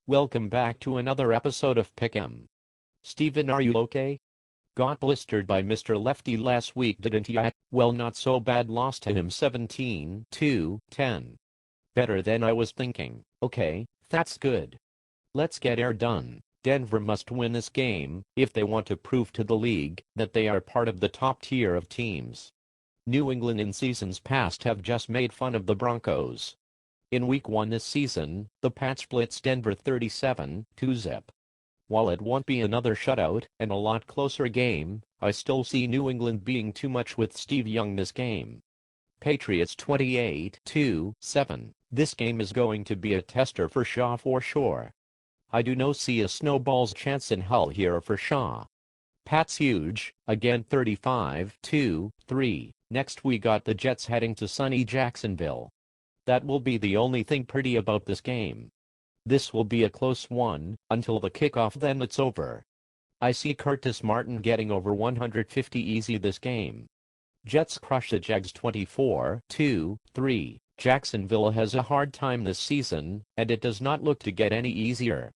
Welcome back to another episode of Pick'em. Steven, are you okay? Got blistered by Mr. Lefty last week, didn't ya? Well, not so bad, lost to him 17-10. Better than I was thinking. Okay, that's good. Let's get her done. Denver must win this game if they want to prove to the league that they are part of the top tier of teams. New England in seasons past have just made fun of the Broncos. In Week 1 this season, the Pats blitzed Denver 37-0. While it won't be another shutout and a lot closer game, I still see New England being too much with Steve Young this game. Patriots 28-7. This game is going to be a tester for Shaw for sure. I do not see a snowball's chance in hell here for Shaw. Pats huge, again 35-3. Next we got the Jets heading to sunny Jacksonville. That will be the only thing pretty about this game. This will be a close one until the kickoff, then it's over. I see Curtis Martin getting over 150 easy this game. Jets crush the Jags 24-3. Jacksonville has a hard time this season, and it does not look to get any easier.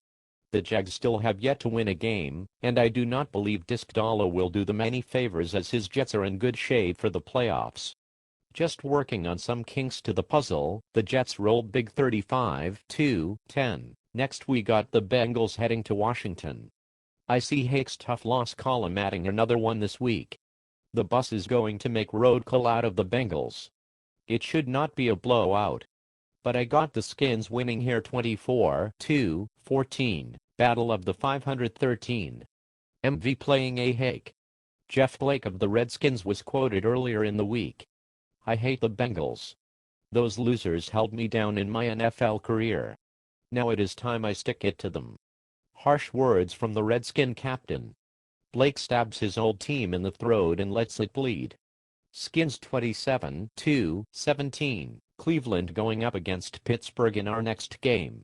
The Jags still have yet to win a game, and I do not believe Disc Dollar will do them any favors as his Jets are in good shape for the playoffs. Just working on some kinks to the puzzle, the Jets rolled big 35-10. Next we got the Bengals heading to Washington. I see Hake's tough loss column adding another one this week. The bus is going to make road call out of the Bengals. It should not be a blowout. But I got the Skins winning here 24-14. Battle of the 513. MV playing a Hake. Jeff Blake of the Redskins was quoted earlier in the week. I hate the Bengals. Those losers held me down in my NFL career. Now it is time I stick it to them. Harsh words from the Redskin captain. Blake stabs his old team in the throat and lets it bleed. Skins 27-17. Cleveland going up against Pittsburgh in our next game.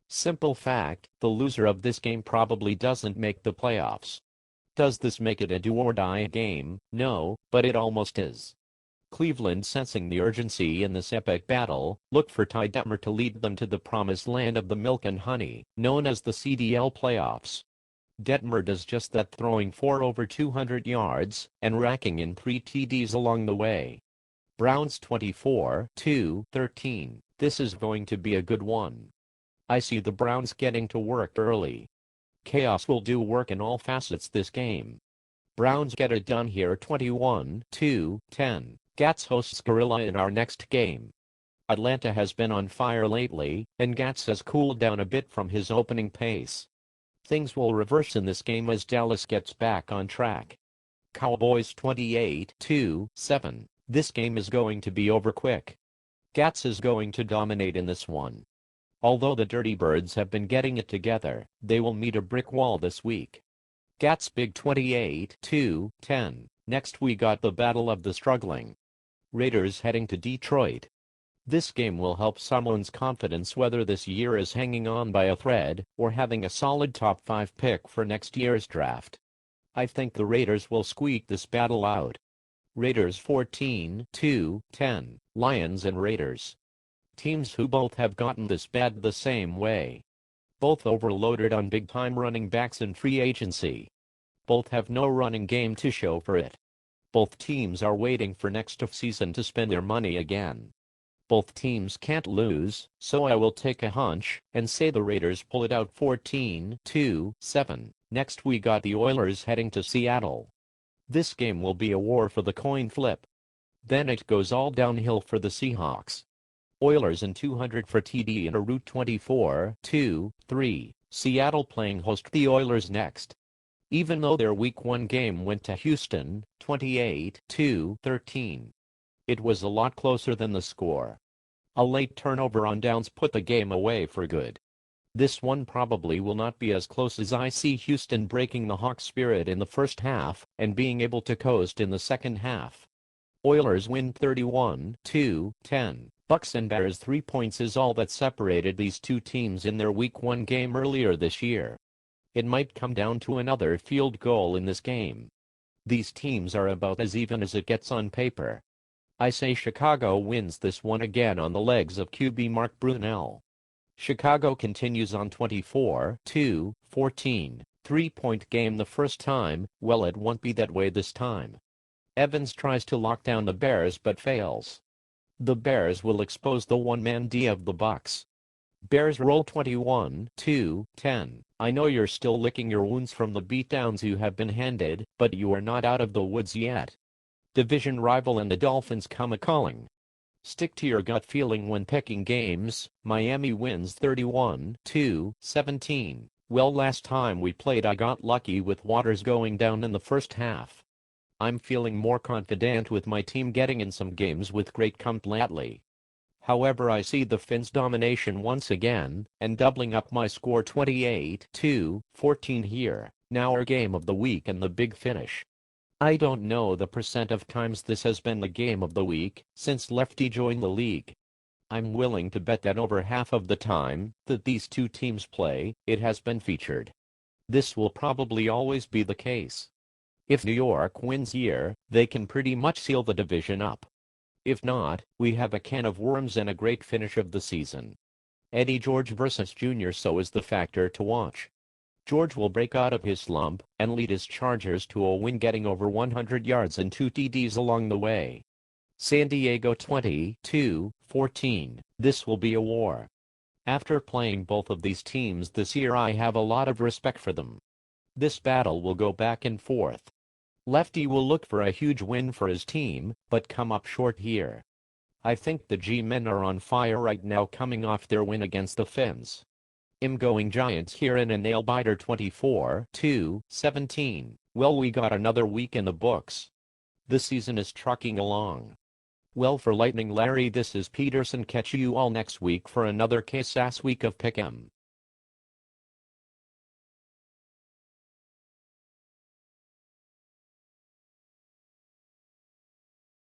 Simple fact, the loser of this game probably doesn't make the playoffs. Does this make it a do-or-die game? No, but it almost is. Cleveland, sensing the urgency in this epic battle, look for Ty Detmer to lead them to the promised land of the milk and honey, known as the CTL playoffs. Detmer does just that, throwing for over 200 yards and racking in 3 TDs along the way. Browns 24-13. This is going to be a good one. I see the Browns getting to work early. Chaos will do work in all facets this game. Browns get it done here 21-10. Gats hosts Gorilla in our next game. Atlanta has been on fire lately, and Gats has cooled down a bit from his opening pace. Things will reverse in this game as Dallas gets back on track. Cowboys 28-7. This game is going to be over quick. Gats is going to dominate in this one. Although the Dirty Birds have been getting it together, they will meet a brick wall this week. Gats big 28-10. Next we got the battle of the struggling Raiders heading to Detroit. This game will help someone's confidence whether this year is hanging on by a thread or having a solid top 5 pick for next year's draft. I think the Raiders will squeak this battle out. Raiders 14-10. Lions and Raiders. Teams who both have gotten this bad the same way. Both overloaded on big-time running backs in free agency. Both have no running game to show for it. Both teams are waiting for next offseason to spend their money again. Both teams can't lose, so I will take a hunch and say the Raiders pull it out 14-7. Next we got the Oilers heading to Seattle. This game will be a war for the coin flip. Then it goes all downhill for the Seahawks. Oilers in 200 for TD in a route 24-3. Seattle playing host the Oilers next. Even though their Week 1 game went to Houston, 28-13. It was a lot closer than the score. A late turnover on downs put the game away for good. This one probably will not be as close as I see Houston breaking the Hawks' spirit in the first half and being able to coast in the second half. Oilers win 31-10. Bucks and Bears 3 points is all that separated these two teams in their Week 1 game earlier this year. It might come down to another field goal in this game. These teams are about as even as it gets on paper. I say Chicago wins this one again on the legs of QB Mark Brunell. Chicago continues on 24-14, 3-point game the first time. Well, it won't be that way this time. Evans tries to lock down the Bears but fails. The Bears will expose the one-man D of the Bucks. Bears roll 21-10. I know you're still licking your wounds from the beatdowns you have been handed, but you are not out of the woods yet. Division rival and the Dolphins come a-calling. Stick to your gut feeling when picking games. Miami wins 31-17. Well, last time we played I got lucky with Waters going down in the first half. I'm feeling more confident with my team getting in some games with great comp lately. However, I see the Finns' domination once again, and doubling up my score 28-14 here. Now our game of the week and the big finish. I don't know the percent of times this has been the game of the week since Lefty joined the league. I'm willing to bet that over half of the time that these two teams play, it has been featured. This will probably always be the case. If New York wins here, they can pretty much seal the division up. If not, we have a can of worms and a great finish of the season. Eddie George versus Jr. So is the factor to watch. George will break out of his slump and lead his Chargers to a win, getting over 100 yards and 2 TDs along the way. San Diego 22-14. This will be a war. After playing both of these teams this year, I have a lot of respect for them. This battle will go back and forth. Lefty will look for a huge win for his team, but come up short here. I think the G-men are on fire right now, coming off their win against the Finns. I'm going Giants here in a nail-biter 24-17. Well, we got another week in the books. The season is trucking along. Well, for Lightning Larry, this is Peterson. Catch you all next week for another K-Sass week of Pick'em.